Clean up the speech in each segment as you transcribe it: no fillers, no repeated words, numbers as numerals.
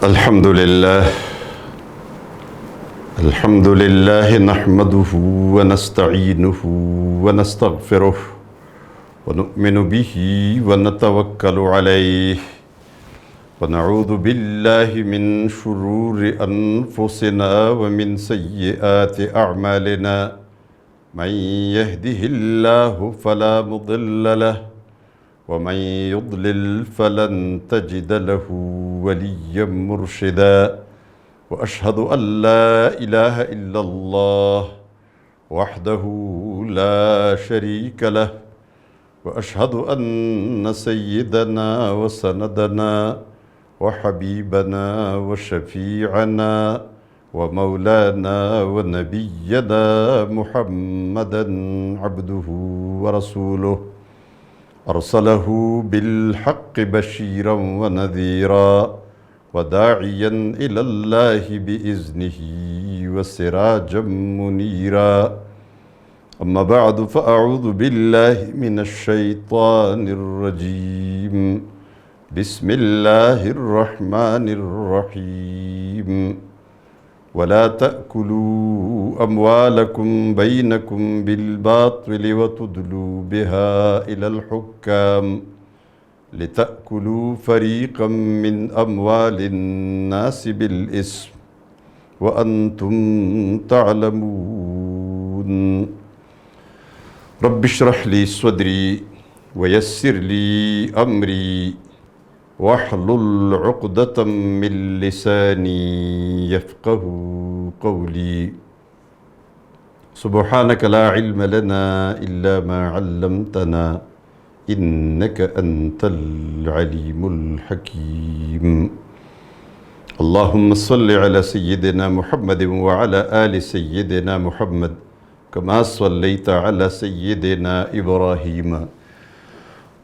الحمد لله نحمده ونستعينه ونستغفره ونؤمن به ونتوكل عليه ونعوذ بالله من شرور أنفسنا ومن سيئات أعمالنا من يهده الله فلا مضل له ومن يضلل فلن تجد له وليا مرشدا وأشهد أن لا إله إلا الله وحده لا شريك له وأشهد أن سيدنا وسندنا وحبيبنا وشفيعنا ومولانا ونبينا محمدا عبده ورسوله أرسله بالحق بشيرا ونذيرا وداعيا إلى الله بإذنه وسراجا منيرا أما بعد فأعوذ بالله من الشيطان الرجيم بسم الله الرحمن الرحيم ولا تأكلوا أموالكم بينكم بالباطل وتدلوا بها إلى الحكام لتأكلوا فريقا من أموال الناس بالإثم وأنتم تعلمون رب اشرح لي صدري ويسر لي أمري واحلل عقدة من لساني يفقه قولي سبحانك لا علم لنا إلا ما علمتنا إنك أنت العليم الحكيم اللهم صل على سيدنا محمد وعلى آل سيدنا محمد كما صليت على سيدنا إبراهيم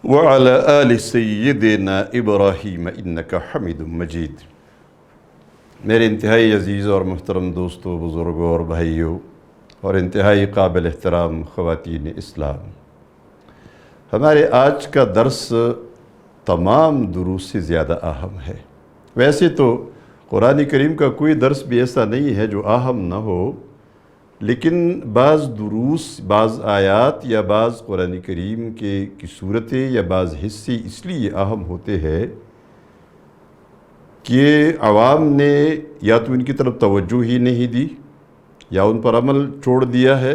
وعلى آل سيدنا إبراہیم إنك حمید مجید۔ میرے انتہائی عزیز اور محترم دوستوں، بزرگوں اور بھائیوں اور انتہائی قابل احترام خواتین اسلام، ہمارے آج کا درس تمام دروس سے زیادہ اہم ہے۔ ویسے تو قرآن کریم کا کوئی درس بھی ایسا نہیں ہے جو اہم نہ ہو، لیکن بعض دروس، بعض آیات یا بعض قرآن کریم کی صورتیں یا بعض حصے اس لیے اہم ہوتے ہیں کہ عوام نے یا تو ان کی طرف توجہ ہی نہیں دی، یا ان پر عمل چھوڑ دیا ہے،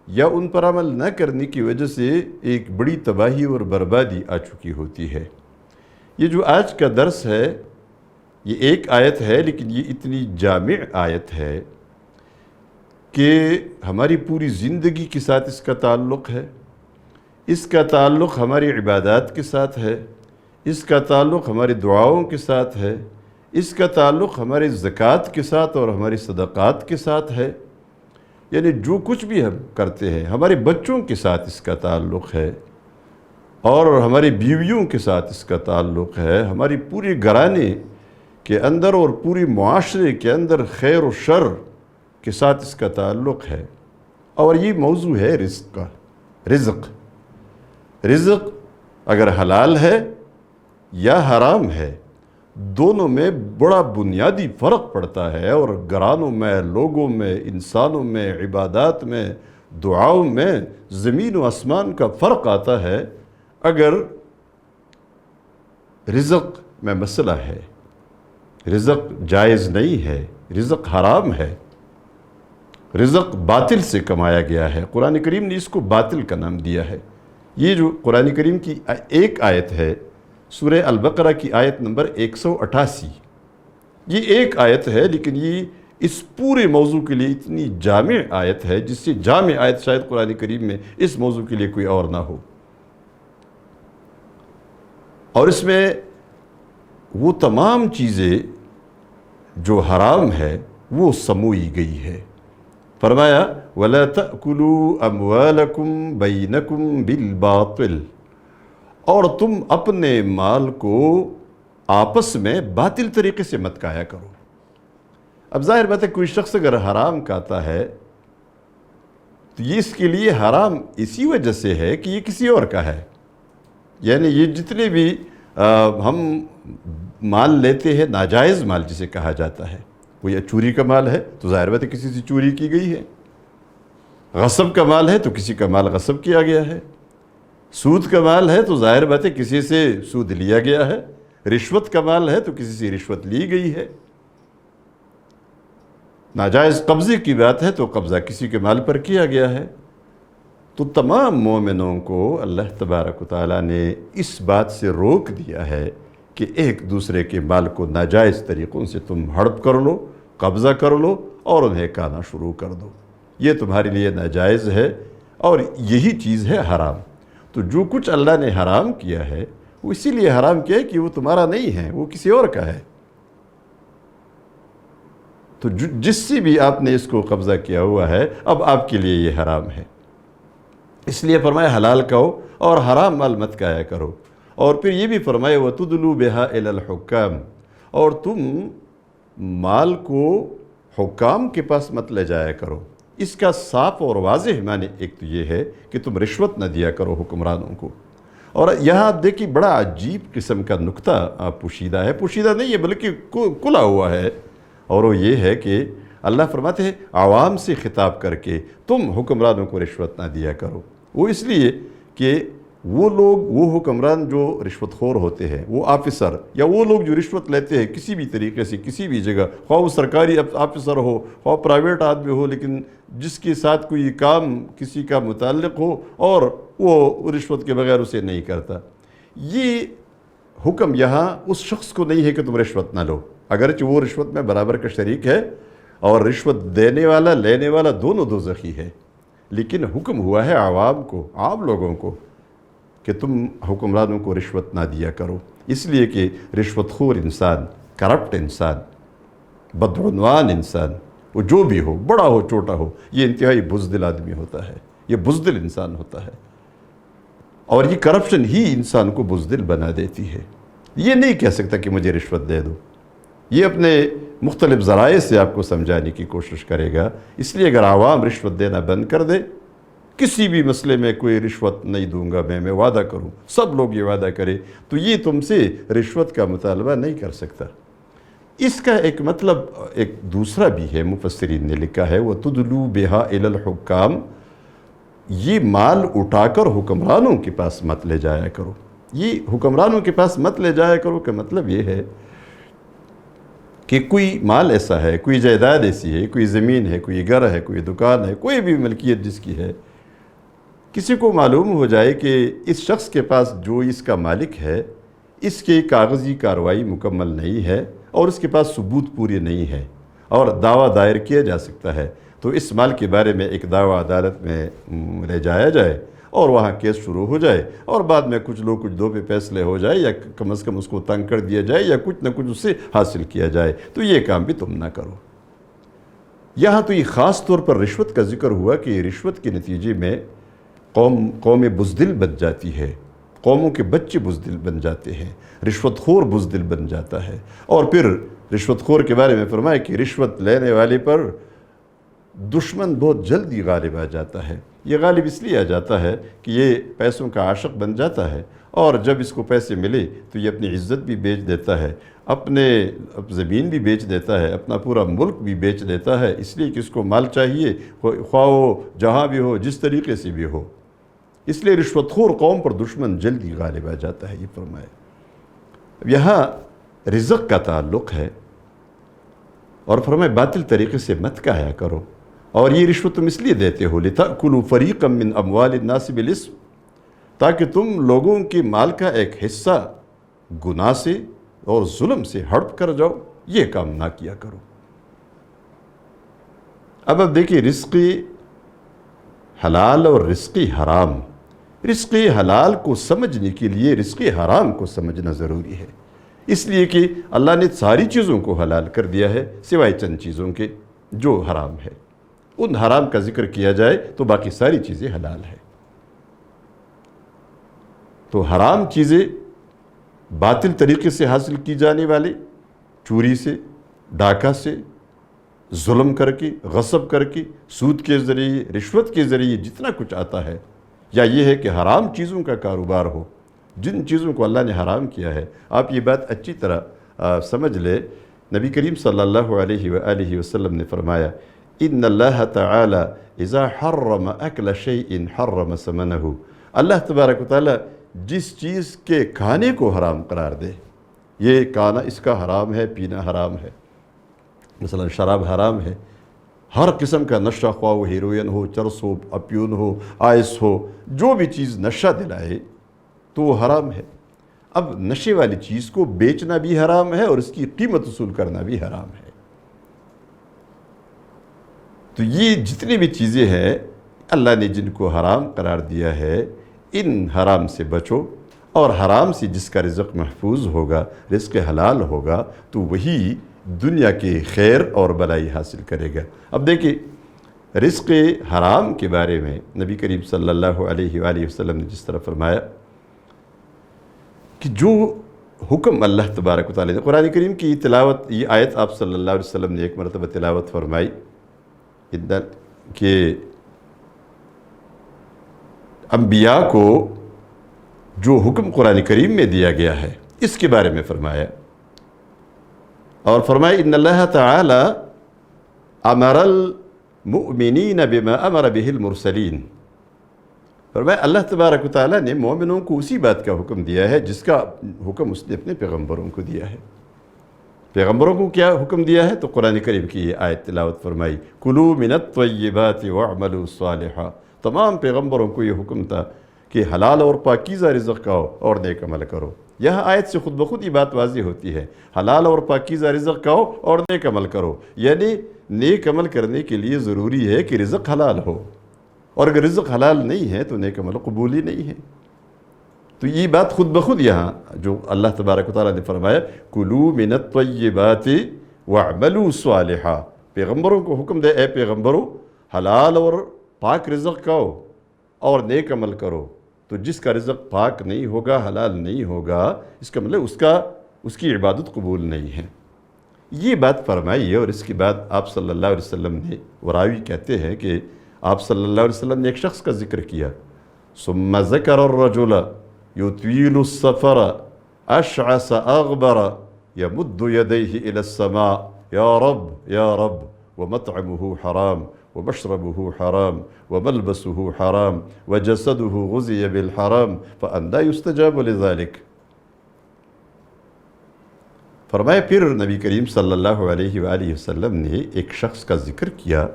یا ان پر عمل نہ کرنے کی وجہ سے ایک بڑی تباہی اور بربادی آ چکی ہوتی ہے۔ یہ جو آج کا درس ہے، یہ ایک آیت ہے، لیکن یہ اتنی جامع آیت ہے کہ ہماری پوری زندگی کے ساتھ اس کا تعلق ہے، اس کا تعلق ہماری عبادات کے ساتھ ہے، اس کا تعلق ہماری دعاؤں کے ساتھ ہے، اس کا تعلق ہمارے زکوٰۃ کے ساتھ اور ہماری صدقات کے ساتھ ہے۔ یعنی جو کچھ بھی ہم کرتے ہیں، ہمارے بچوں کے ساتھ اس کا تعلق ہے، اور ہماری بیویوں کے ساتھ اس کا تعلق ہے، ہماری پوری گھرانے کے اندر اور پوری معاشرے کے اندر خیر و شر کے ساتھ اس کا تعلق ہے۔ اور یہ موضوع ہے رزق کا۔ رزق اگر حلال ہے یا حرام ہے، دونوں میں بڑا بنیادی فرق پڑتا ہے، اور گھرانوں میں، لوگوں میں، انسانوں میں، عبادات میں، دعاؤں میں زمین و آسمان کا فرق آتا ہے اگر رزق میں مسئلہ ہے، رزق جائز نہیں ہے، رزق حرام ہے، رزق باطل سے کمایا گیا ہے۔ قرآن کریم نے اس کو باطل کا نام دیا ہے۔ یہ جو قرآن کریم کی ایک آیت ہے، سورہ البقرہ کی آیت نمبر 188، یہ ایک آیت ہے، لیکن یہ اس پورے موضوع کے لیے اتنی جامع آیت ہے، جس سے جامع آیت شاید قرآن کریم میں اس موضوع کے لیے کوئی اور نہ ہو۔ اور اس میں وہ تمام چیزیں جو حرام ہے وہ سموئی گئی ہے۔ فرمایا وَلَا تَأْكُلُوا أَمْوَالَكُمْ بَيْنَكُمْ بِالْبَاطِلِ، اور تم اپنے مال کو آپس میں باطل طریقے سے مت کھایا کرو۔ اب ظاہر بات ہے، کوئی شخص اگر حرام کھاتا ہے تو یہ اس کے لیے حرام اسی وجہ سے ہے کہ یہ کسی اور کا ہے۔ یعنی یہ جتنے بھی ہم مال لیتے ہیں ناجائز مال جسے کہا جاتا ہے، وہ یا چوری کا مال ہے تو ظاہر بات ہے کسی سے چوری کی گئی ہے، غصب کا مال ہے تو کسی کا مال غصب کیا گیا ہے، سود کا مال ہے تو ظاہر بات ہے کسی سے سود لیا گیا ہے، رشوت کا مال ہے تو کسی سے رشوت لی گئی ہے، ناجائز قبضے کی بات ہے تو قبضہ کسی کے مال پر کیا گیا ہے۔ تو تمام مومنوں کو اللہ تبارک و تعالیٰ نے اس بات سے روک دیا ہے کہ ایک دوسرے کے مال کو ناجائز طریقوں سے تم ہڑپ کر لو، قبضہ کر لو اور انہیں کھانا شروع کر دو، یہ تمہارے لیے ناجائز ہے اور یہی چیز ہے حرام۔ تو جو کچھ اللہ نے حرام کیا ہے وہ اسی لیے حرام کیا ہے کہ وہ تمہارا نہیں ہے، وہ کسی اور کا ہے۔ تو جس سے بھی آپ نے اس کو قبضہ کیا ہوا ہے اب آپ کے لیے یہ حرام ہے، اس لیے فرمایا حلال کھاؤ اور حرام مال مت کھایا کرو۔ اور پھر یہ بھی فرمایا وَتُدْلُوا بِهَا إِلَى الْحُكَّامِ، اور تم مال کو حکام کے پاس مت لے جایا کرو۔ اس کا صاف اور واضح معنی ایک تو یہ ہے کہ تم رشوت نہ دیا کرو حکمرانوں کو۔ اور یہاں آپ دیکھیں بڑا عجیب قسم کا نکتہ پوشیدہ ہے، پوشیدہ نہیں ہے بلکہ کھلا ہوا ہے، اور وہ یہ ہے کہ اللہ فرماتے ہیں عوام سے خطاب کر کے تم حکمرانوں کو رشوت نہ دیا کرو۔ وہ اس لیے کہ وہ لوگ، وہ حکمران جو رشوت خور ہوتے ہیں، وہ آفیسر یا وہ لوگ جو رشوت لیتے ہیں کسی بھی طریقے سے کسی بھی جگہ، خواہ وہ سرکاری آفیسر ہو خواہ پرائیویٹ آدمی ہو، لیکن جس کے ساتھ کوئی کام کسی کا متعلق ہو اور وہ رشوت کے بغیر اسے نہیں کرتا، یہ حکم یہاں اس شخص کو نہیں ہے کہ تم رشوت نہ لو، اگرچہ وہ رشوت میں برابر کا شریک ہے اور رشوت دینے والا لینے والا دونوں دوزخی ہے، لیکن حکم ہوا ہے عوام کو، عام لوگوں کو، کہ تم حکمرانوں کو رشوت نہ دیا کرو، اس لیے کہ رشوت خور انسان، کرپٹ انسان، بدعنوان انسان، وہ جو بھی ہو، بڑا ہو چھوٹا ہو، یہ انتہائی بزدل آدمی ہوتا ہے، یہ بزدل انسان ہوتا ہے، اور یہ کرپشن ہی انسان کو بزدل بنا دیتی ہے۔ یہ نہیں کہہ سکتا کہ مجھے رشوت دے دو، یہ اپنے مختلف ذرائع سے آپ کو سمجھانے کی کوشش کرے گا۔ اس لیے اگر عوام رشوت دینا بند کر دے، کسی بھی مسئلے میں کوئی رشوت نہیں دوں گا میں وعدہ کروں، سب لوگ یہ وعدہ کرے، تو یہ تم سے رشوت کا مطالبہ نہیں کر سکتا۔ اس کا ایک مطلب ایک دوسرا بھی ہے، مفسرین نے لکھا ہے وَتُدْلُوا بِهَا إِلَى الْحُكَّامِ، یہ مال اٹھا کر حکمرانوں کے پاس مت لے جایا کرو۔ یہ حکمرانوں کے پاس مت لے جایا کرو کا مطلب یہ ہے کہ کوئی مال ایسا ہے، کوئی جائیداد ایسی ہے، کوئی زمین ہے، کوئی گھر ہے، کوئی دکان ہے، کوئی بھی ملکیت جس کی ہے، کسی کو معلوم ہو جائے کہ اس شخص کے پاس جو اس کا مالک ہے اس کی کاغذی کارروائی مکمل نہیں ہے اور اس کے پاس ثبوت پوری نہیں ہے اور دعویٰ دائر کیا جا سکتا ہے، تو اس مال کے بارے میں ایک دعویٰ عدالت میں لے جایا جائے اور وہاں کیس شروع ہو جائے اور بعد میں کچھ لوگ کچھ دو پہ فیصلے ہو جائے یا کم از کم اس کو تنگ کر دیا جائے یا کچھ نہ کچھ اس سے حاصل کیا جائے، تو یہ کام بھی تم نہ کرو۔ یہاں تو یہ خاص طور پر رشوت کا ذکر ہوا کہ رشوت کے نتیجے میں قوم بزدل بن جاتی ہے، قوموں کے بچے بزدل بن جاتے ہیں، رشوت خور بزدل بن جاتا ہے۔ اور پھر رشوت خور کے بارے میں فرمایا کہ رشوت لینے والے پر دشمن بہت جلدی غالب آ جاتا ہے۔ یہ غالب اس لیے آ جاتا ہے کہ یہ پیسوں کا عاشق بن جاتا ہے، اور جب اس کو پیسے ملے تو یہ اپنی عزت بھی بیچ دیتا ہے، اپنے زمین بھی بیچ دیتا ہے، اپنا پورا ملک بھی بیچ دیتا ہے، اس لیے کہ اس کو مال چاہیے، خواہ وہ جہاں بھی ہو، جس طریقے سے بھی ہو۔ اس لیے رشوت خور قوم پر دشمن جلدی غالب آ جاتا ہے، یہ فرمایا۔ اب یہاں رزق کا تعلق ہے اور فرمایا باطل طریقے سے مت کھایا کرو، اور یہ رشوت تم اس لیے دیتے ہو لِتَأْكُلُوا فَرِيقًا مِّنْ أَمْوَالِ النَّاسِ بِالْإِثْمِ، تاکہ تم لوگوں کے مال کا ایک حصہ گناہ سے اور ظلم سے ہڑپ کر جاؤ، یہ کام نہ کیا کرو۔ اب دیکھیں رزقی حلال اور رزقی حرام، رزقی حلال کو سمجھنے کے لیے رزقی حرام کو سمجھنا ضروری ہے، اس لیے کہ اللہ نے ساری چیزوں کو حلال کر دیا ہے سوائے چند چیزوں کے جو حرام ہے، ان حرام کا ذکر کیا جائے تو باقی ساری چیزیں حلال ہے۔ تو حرام چیزیں باطل طریقے سے حاصل کی جانے والے، چوری سے، ڈاکہ سے، ظلم کر کے، غصب کر کے، سود کے ذریعے، رشوت کے ذریعے جتنا کچھ آتا ہے، یا یہ ہے کہ حرام چیزوں کا کاروبار ہو، جن چیزوں کو اللہ نے حرام کیا ہے۔ آپ یہ بات اچھی طرح سمجھ لے، نبی کریم صلی اللہ علیہ وآلہ وسلم نے فرمایا ان اللہ تعالی اذا حرم اکل شیء حرم ثمنہ، اللہ تبارک و تعالی جس چیز کے کھانے کو حرام قرار دے، یہ کھانا اس کا حرام ہے، پینا حرام ہے، مثلا شراب حرام ہے، ہر قسم کا نشہ، خواہ وہ ہیروئن ہو، چرس ہو، اپیون ہو، آئس ہو، جو بھی چیز نشہ دلائے تو وہ حرام ہے۔ اب نشے والی چیز کو بیچنا بھی حرام ہے اور اس کی قیمت وصول کرنا بھی حرام ہے۔ تو یہ جتنی بھی چیزیں ہیں اللہ نے جن کو حرام قرار دیا ہے، ان حرام سے بچو، اور حرام سے جس کا رزق محفوظ ہوگا، رزق حلال ہوگا، تو وہی دنیا کے خیر اور بلائی حاصل کرے گا۔ اب دیکھیں، رزق حرام کے بارے میں نبی کریم صلی اللہ علیہ وآلہ وسلم نے جس طرح فرمایا کہ جو حکم اللہ تبارک و تعالیٰ نے قرآن کریم کی تلاوت، یہ آیت آپ صلی اللہ علیہ وسلم نے ایک مرتبہ تلاوت فرمائی کہ انبیاء کو جو حکم قرآن کریم میں دیا گیا ہے اس کے بارے میں فرمایا، اور فرمایا ان اللہ تعالی امر المؤمنین بما امر به المرسلین، فرمایا اللہ تبارک و تعالیٰ نے مومنوں کو اسی بات کا حکم دیا ہے جس کا حکم اس نے اپنے پیغمبروں کو دیا ہے۔ پیغمبروں کو کیا حکم دیا ہے؟ تو قرآن کریم کی یہ آیت تلاوت فرمائی، کلوا من الطیبات واعملوا صالحا۔ تمام پیغمبروں کو یہ حکم تھا کہ حلال اور پاکیزہ رزق کھاؤ اور نیک عمل کرو۔ یہاں آیت سے خود بخود یہ بات واضح ہوتی ہے، حلال اور پاکیزہ رزق کھاؤ اور نیک عمل کرو، یعنی نیک عمل کرنے کے لیے ضروری ہے کہ رزق حلال ہو، اور اگر رزق حلال نہیں ہے تو نیک عمل قبول ہی نہیں ہے۔ تو یہ بات خود بخود یہاں جو اللہ تبارک و تعالیٰ نے فرمایا کلوا من الطیبات واعملوا صالحا، پیغمبروں کو حکم دے، اے پیغمبروں حلال اور پاک رزق کھاؤ اور نیک عمل کرو۔ تو جس کا رزق پاک نہیں ہوگا، حلال نہیں ہوگا، اس کا مطلب اس کی عبادت قبول نہیں ہے۔ یہ بات فرمائی ہے، اور اس کے بعد آپ صلی اللہ علیہ وسلم نے، وراوی کہتے ہیں کہ آپ صلی اللہ علیہ وسلم نے ایک شخص کا ذکر کیا، ثم ذکر الرجل یطویل السفر اشعث اغبر یمد یدیہ الی السماء یا رب یا رب ومطعمہ حرام ومشربه حرام وملبسه حرام وجسده غذي بالحرام فأنى يستجاب لذلك۔ فرمایا پھر نبی کریم صلی اللہ علیہ وآلہ وسلم نے ایک شخص کا ذکر کیا،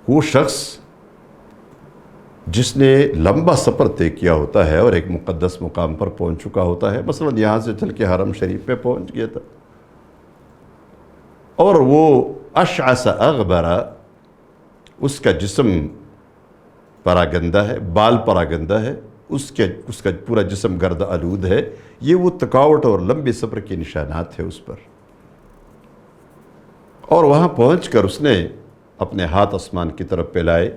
وہ شخص جس نے لمبا سفر طے کیا ہوتا ہے اور ایک مقدس مقام پر پہنچ چکا ہوتا ہے، مثلا یہاں سے چل کے حرم شریف پہ پہنچ گیا تھا، اور وہ اشعث اغبر، اس کا جسم پراگندہ ہے، بال پراگندہ ہے، اس کا پورا جسم گرد آلود ہے، یہ وہ تھکاوٹ اور لمبے سفر کے نشانات ہیں اس پر۔ اور وہاں پہنچ کر اس نے اپنے ہاتھ آسمان کی طرف پھیلائے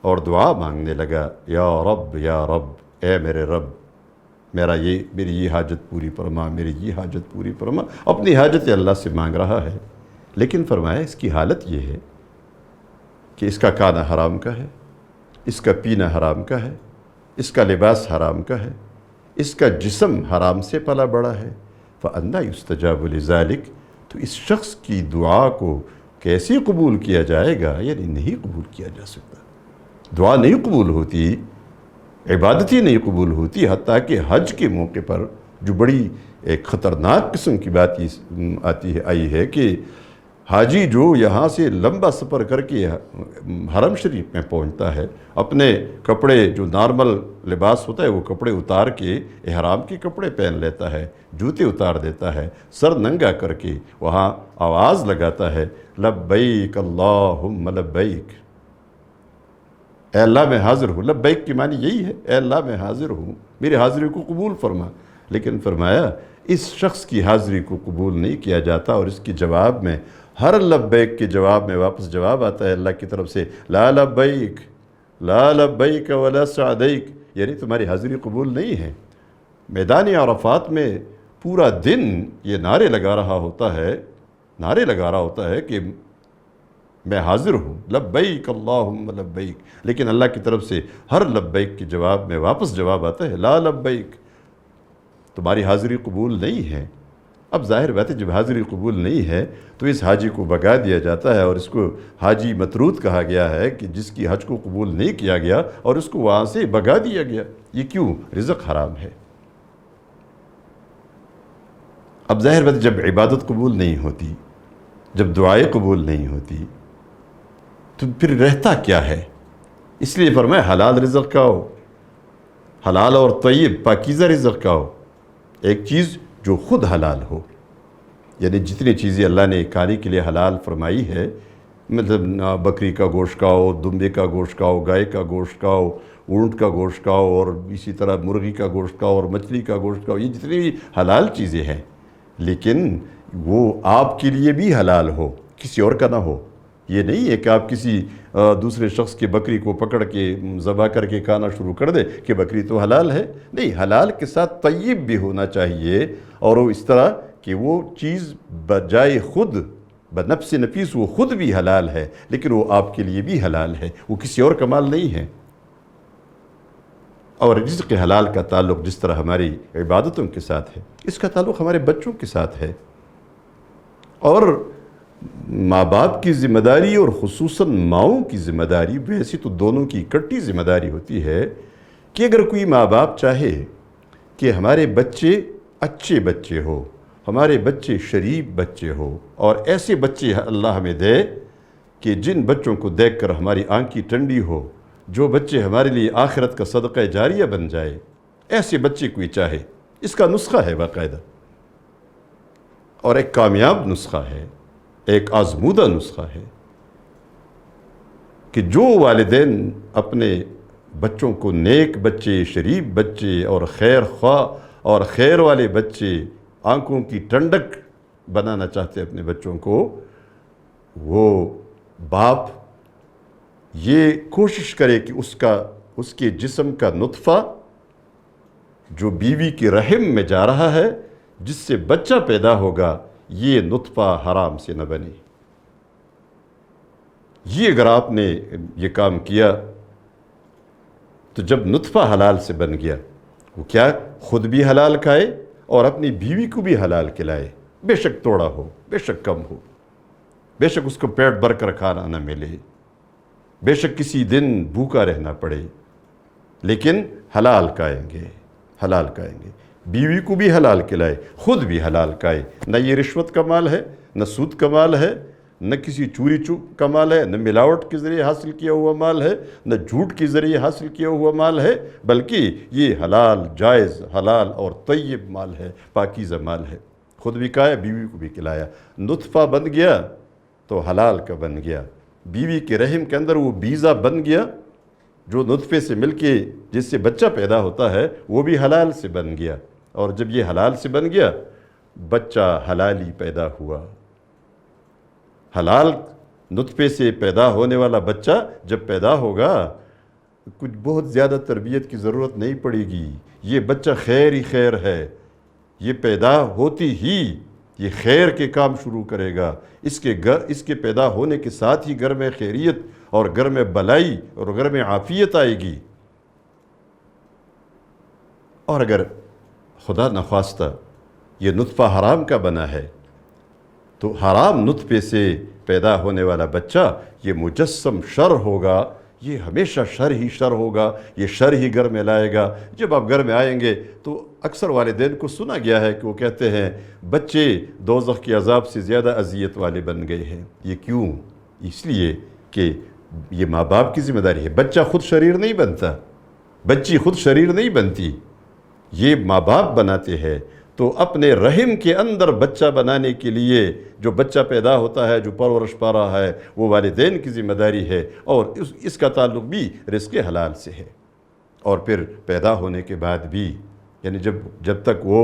اور دعا مانگنے لگا، یا رب، اے میرے رب، میری یہ حاجت پوری فرما، میری یہ حاجت پوری فرما، اپنی حاجت اللہ سے مانگ رہا ہے۔ لیکن فرمایا اس کی حالت یہ ہے کہ اس کا کھانا حرام کا ہے، اس کا پینا حرام کا ہے، اس کا لباس حرام کا ہے، اس کا جسم حرام سے پلا بڑا ہے، فَأَنَّى يُسْتَجَابُ لِذَلِكَ، تو اس شخص کی دعا کو کیسے قبول کیا جائے گا؟ یعنی نہیں قبول کیا جا سکتا، دعا نہیں قبول ہوتی، عبادت ہی نہیں قبول ہوتی۔ حتیٰ کہ حج کے موقع پر جو بڑی ایک خطرناک قسم کی بات آئی ہے کہ حاجی جو یہاں سے لمبا سفر کر کے حرم شریف میں پہنچتا ہے، اپنے کپڑے جو نارمل لباس ہوتا ہے وہ کپڑے اتار کے احرام کے کپڑے پہن لیتا ہے، جوتے اتار دیتا ہے، سر ننگا کر کے وہاں آواز لگاتا ہے، لبیک اللہم لبیک، اے اللہ میں حاضر ہوں۔ لبیک کی معنی یہی ہے، اے اللہ میں حاضر ہوں، میری حاضری کو قبول فرما۔ لیکن فرمایا اس شخص کی حاضری کو قبول نہیں کیا جاتا، اور اس کے جواب میں، ہر لبیک کے جواب میں واپس جواب آتا ہے اللہ کی طرف سے، لا لبیک ولا سعدیک، یعنی تمہاری حاضری قبول نہیں ہے۔ میدان عرفات میں پورا دن یہ نعرے لگا رہا ہوتا ہے کہ میں حاضر ہوں، لبیک اللہم لبیک، لیکن اللہ کی طرف سے ہر لبیک کے جواب میں واپس جواب آتا ہے، لا لبیک، تمہاری حاضری قبول نہیں ہے۔ اب ظاہر بات ہے جب حاضری قبول نہیں ہے تو اس حاجی کو بھگا دیا جاتا ہے، اور اس کو حاجی مطرود کہا گیا ہے کہ جس کی حج کو قبول نہیں کیا گیا اور اس کو وہاں سے بھگا دیا گیا۔ یہ کیوں؟ رزق حرام ہے۔ اب ظاہر بات ہے جب عبادت قبول نہیں ہوتی، جب دعائیں قبول نہیں ہوتی، تو پھر رہتا کیا ہے؟ اس لیے فرمایا حلال رزق کھاؤ، حلال اور طیب پاکیزہ رزق کھاؤ، ایک چیز جو خود حلال ہو۔ یعنی جتنی چیزیں اللہ نے کھانے کے لیے حلال فرمائی ہے، مطلب بکری کا گوشت کھاؤ، دمبے کا گوشت کھاؤ، گائے کا گوشت کھاؤ، اونٹ کا گوشت کھاؤ، اور اسی طرح مرغی کا گوشت کھاؤ اور مچھلی کا گوشت کھاؤ، یہ جتنی بھی حلال چیزیں ہیں، لیکن وہ آپ کے لیے بھی حلال ہو، کسی اور کا نہ ہو۔ یہ نہیں ہے کہ آپ کسی دوسرے شخص کی بکری کو پکڑ کے ذبح کر کے کھانا شروع کر دے کہ بکری تو حلال ہے۔ نہیں، حلال کے ساتھ طیب بھی ہونا چاہیے، اور وہ اس طرح کہ وہ چیز بجائے خود بنفس نفیس وہ خود بھی حلال ہے، لیکن وہ آپ کے لیے بھی حلال ہے، وہ کسی اور کا مال نہیں ہے۔ اور رزق حلال کا تعلق جس طرح ہماری عبادتوں کے ساتھ ہے، اس کا تعلق ہمارے بچوں کے ساتھ ہے۔ اور ماں باپ کی ذمہ داری، اور خصوصاً ماؤں کی ذمہ داری، ویسے تو دونوں کی اکٹھی ذمہ داری ہوتی ہے کہ اگر کوئی ماں باپ چاہے کہ ہمارے بچے اچھے بچے ہو، ہمارے بچے شریف بچے ہو، اور ایسے بچے اللہ ہمیں دے کہ جن بچوں کو دیکھ کر ہماری آنکھ ٹھنڈی ہو، جو بچے ہمارے لیے آخرت کا صدقہ جاریہ بن جائے، ایسے بچے کوئی چاہے، اس کا نسخہ ہے باقاعدہ، اور ایک کامیاب نسخہ ہے، ایک آزمودہ نسخہ ہے کہ جو والدین اپنے بچوں کو نیک بچے، شریف بچے اور خیر خواہ اور خیر والے بچے، آنکھوں کی ٹھنڈک بنانا چاہتے اپنے بچوں کو، وہ باپ یہ کوشش کرے کہ اس کے جسم کا نطفہ جو بیوی کے رحم میں جا رہا ہے، جس سے بچہ پیدا ہوگا، یہ نطفہ حرام سے نہ بنے۔ یہ اگر آپ نے یہ کام کیا تو جب نطفہ حلال سے بن گیا، وہ کیا خود بھی حلال کھائے اور اپنی بیوی کو بھی حلال کھلائے، بے شک توڑا ہو، بے شک کم ہو، بے شک اس کو پیٹ بھر کر کھانا نہ ملے، بے شک کسی دن بھوکا رہنا پڑے، لیکن حلال کھائیں گے، حلال کھائیں گے، بیوی کو بھی حلال کھلائے، خود بھی حلال کھائے۔ نہ یہ رشوت کا مال ہے، نہ سود کا مال ہے، نہ کسی چوری کا مال ہے، نہ ملاوٹ کے ذریعے حاصل کیا ہوا مال ہے، نہ جھوٹ کے ذریعے حاصل کیا ہوا مال ہے، بلکہ یہ حلال، جائز، حلال اور طیب مال ہے، پاکیزہ مال ہے۔ خود بھی کھایا، بیوی کو بھی کھلایا، نطفہ بن گیا تو حلال کا بن گیا، بیوی کے رحم کے اندر وہ بیضہ بن گیا، جو نطفے سے مل کے جس سے بچہ پیدا ہوتا ہے، وہ بھی حلال سے بن گیا، اور جب یہ حلال سے بن گیا، بچہ حلالی پیدا ہوا۔ حلال نطفے سے پیدا ہونے والا بچہ جب پیدا ہوگا، کچھ بہت زیادہ تربیت کی ضرورت نہیں پڑے گی، یہ بچہ خیر ہی خیر ہے، یہ پیدا ہوتی ہی یہ خیر کے کام شروع کرے گا، اس کے پیدا ہونے کے ساتھ ہی گھر میں خیریت اور گھر میں بلائی اور گھر میں عافیت آئے گی۔ اور اگر خدا نخواستہ یہ نطفہ حرام کا بنا ہے، تو حرام نطفے سے پیدا ہونے والا بچہ یہ مجسم شر ہوگا، یہ ہمیشہ شر ہی شر ہوگا، یہ شر ہی گھر میں لائے گا۔ جب آپ گھر میں آئیں گے تو اکثر والدین کو سنا گیا ہے کہ وہ کہتے ہیں بچے دوزخ کے عذاب سے زیادہ اذیت والے بن گئے ہیں۔ یہ کیوں؟ اس لیے کہ یہ ماں باپ کی ذمہ داری ہے۔ بچہ خود شریر نہیں بنتا، بچی خود شریر نہیں بنتی، یہ ماں باپ بناتے ہیں۔ تو اپنے رحم کے اندر بچہ بنانے کے لیے جو بچہ پیدا ہوتا ہے، جو پرورش پا رہا ہے، وہ والدین کی ذمہ داری ہے، اور اس کا تعلق بھی رزق حلال سے ہے۔ اور پھر پیدا ہونے کے بعد بھی، یعنی جب تک وہ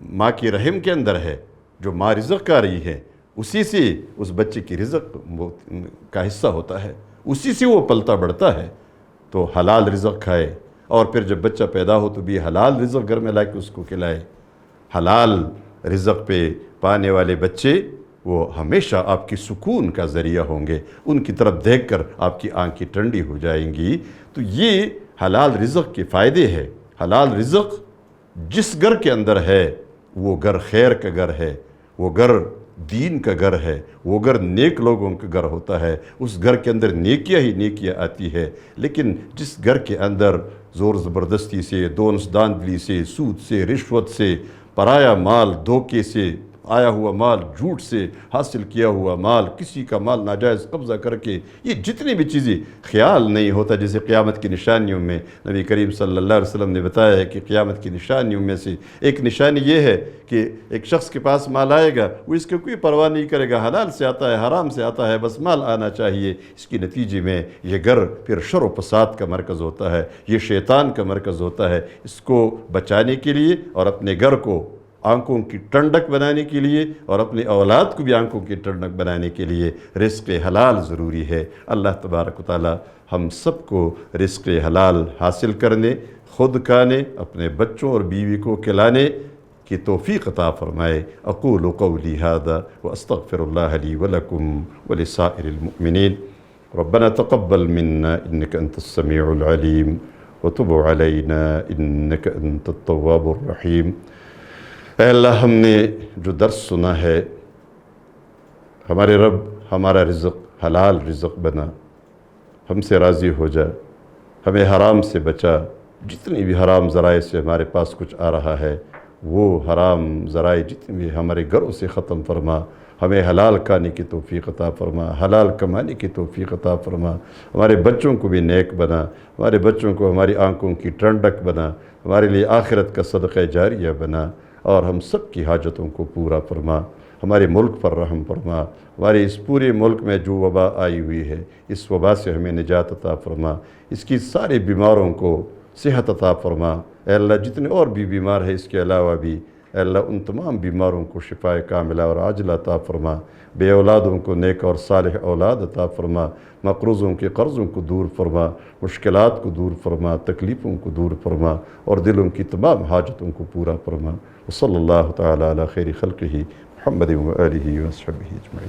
ماں کے رحم کے اندر ہے، جو ماں رزق کھا رہی ہے، اسی سے اس بچے کی رزق کا حصہ ہوتا ہے، اسی سے وہ پلتا بڑھتا ہے۔ تو حلال رزق کھائے، اور پھر جب بچہ پیدا ہو تو بھی حلال رزق گھر میں لا کے اس کو کھلائے۔ حلال رزق پہ پانے والے بچے وہ ہمیشہ آپ کی سکون کا ذریعہ ہوں گے، ان کی طرف دیکھ کر آپ کی آنکھیں ٹھنڈی ہو جائیں گی۔ تو یہ حلال رزق کے فائدے ہیں۔ حلال رزق جس گھر کے اندر ہے، وہ گھر خیر کا گھر ہے، وہ گھر دین کا گھر ہے، وہ گھر نیک لوگوں کا گھر ہوتا ہے، اس گھر کے اندر نیکیاں ہی نیکیاں آتی ہے۔ لیکن جس گھر کے اندر زور زبردستی سے، دونس داندلی سے، سود سے، رشوت سے، پرایا مال دھوکے سے، آیا ہوا مال جھوٹ سے، حاصل کیا ہوا مال، کسی کا مال ناجائز قبضہ کر کے، یہ جتنی بھی چیزیں، خیال نہیں ہوتا جیسے قیامت کی نشانیوں میں نبی کریم صلی اللہ علیہ وسلم نے بتایا ہے کہ قیامت کی نشانیوں میں سے ایک نشانی یہ ہے کہ ایک شخص کے پاس مال آئے گا، وہ اس کی کوئی پرواہ نہیں کرے گا، حلال سے آتا ہے حرام سے آتا ہے، بس مال آنا چاہیے۔ اس کی نتیجے میں یہ گھر پھر شر و فساد کا مرکز ہوتا ہے، یہ شیطان کا مرکز ہوتا ہے۔ اس کو بچانے کے لیے اور اپنے گھر کو آنکھوں کی ٹھنڈک بنانے کے لیے اور اپنی اولاد کو بھی آنکھوں کی ٹھنڈک بنانے کے لیے رزق حلال ضروری ہے۔ اللہ تبارک و تعالی ہم سب کو رزق حلال حاصل کرنے، خود کھانے، اپنے بچوں اور بیوی کو کھلانے کی توفیق عطا فرمائے۔ اقول قولی ھذا واستغفر اللہ لی ولکم ولسائر المؤمنین۔ ربنا تقبل منا انک انت السمیع العلیم وتب علینا انک انت التواب الرحیم۔ اے اللہ، ہم نے جو درس سنا ہے، ہمارے رب ہمارا رزق حلال رزق بنا، ہم سے راضی ہو جا، ہمیں حرام سے بچا۔ جتنی بھی حرام ذرائع سے ہمارے پاس کچھ آ رہا ہے، وہ حرام ذرائع جتنی بھی ہمارے گھروں سے ختم فرما، ہمیں حلال کھانے کی توفیق عطا فرما، حلال کمانے کی توفیق عطا فرما، ہمارے بچوں کو بھی نیک بنا، ہمارے بچوں کو ہماری آنکھوں کی ٹھنڈک بنا، ہمارے لیے آخرت کا صدقہ جاریہ بنا، اور ہم سب کی حاجتوں کو پورا فرما۔ ہمارے ملک پر رحم فرما، ہمارے اس پورے ملک میں جو وبا آئی ہوئی ہے، اس وبا سے ہمیں نجات عطا فرما، اس کی سارے بیماروں کو صحت عطا فرما۔ اے اللہ، جتنے اور بھی بیمار ہیں اس کے علاوہ بھی، اے اللہ ان تمام بیماروں کو شفاء کاملہ اور عاجلہ عطا فرما، بے اولادوں کو نیک اور صالح اولاد عطا فرما، مقروضوں کے قرضوں کو دور فرما، مشکلات کو دور فرما، تکلیفوں کو دور فرما، اور دلوں کی تمام حاجتوں کو پورا فرما۔ وصلی اللہ تعالی علی خیر خلقہ محمد و آلہ و صحبہ اجمعین۔